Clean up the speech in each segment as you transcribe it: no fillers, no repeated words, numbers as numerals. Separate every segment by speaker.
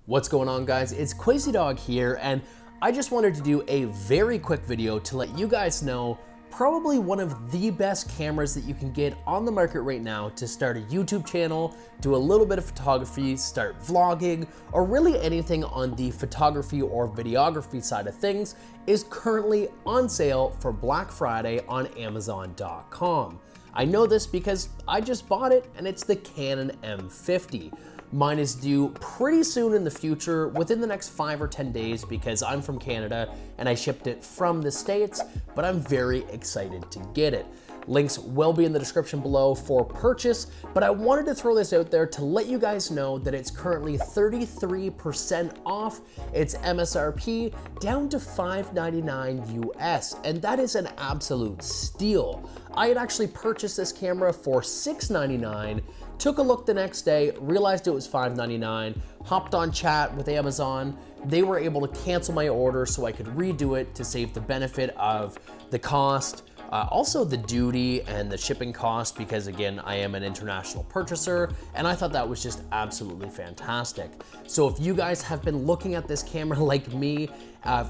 Speaker 1: What's going on, guys? It's Crazy Dog here, and I just wanted to do a very quick video to let you guys know probably one of the best cameras that you can get on the market right now to start a YouTube channel, do a little bit of photography, start vlogging, or really anything on the photography or videography side of things is currently on sale for Black Friday on Amazon.com. I know this because I just bought it, and it's the Canon M50. Mine is due pretty soon in the future, within the next 5 or 10 days, because I'm from Canada and I shipped it from the States, but I'm very excited to get it. Links will be in the description below for purchase, but I wanted to throw this out there to let you guys know that it's currently 33% off its MSRP down to $599 US, and that is an absolute steal. I had actually purchased this camera for $699, took a look the next day, realized it was $599, hopped on chat with Amazon. They were able to cancel my order so I could redo it to save the benefit of the cost, also the duty and the shipping cost, because again, I am an international purchaser, and I thought that was just absolutely fantastic. So if you guys have been looking at this camera like me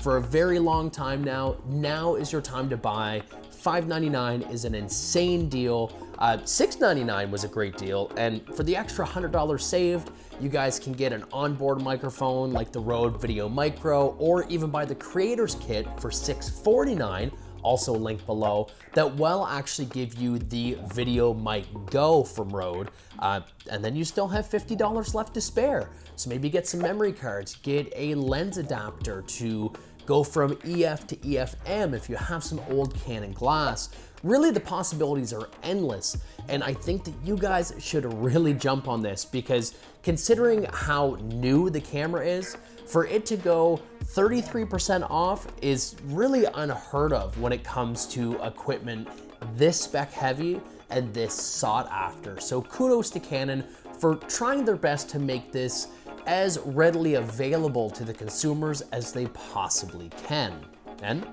Speaker 1: for a very long time now is your time to buy. $599 is an insane deal. $699 was a great deal, and for the extra $100 saved, you guys can get an onboard microphone like the Rode VideoMicro, or even buy the Creators Kit for $649, also linked below, that will actually give you the VideoMic Go from Rode, and then you still have $50 left to spare. So maybe get some memory cards, get a lens adapter to go from EF to EF-M if you have some old Canon glass. Really, the possibilities are endless, and I think that you guys should really jump on this, because considering how new the camera is, for it to go 33% off is really unheard of when it comes to equipment this spec heavy and this sought after. So kudos to Canon for trying their best to make this as readily available to the consumers as they possibly can. And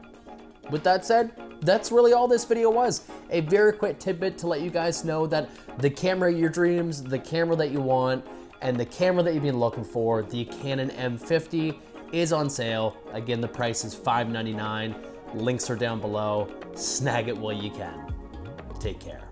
Speaker 1: with that said, that's really all this video was. A very quick tidbit to let you guys know that the camera of your dreams, the camera that you want, and the camera that you've been looking for, the Canon M50, is on sale. Again, the price is $599. Links are down below. Snag it while you can. Take care.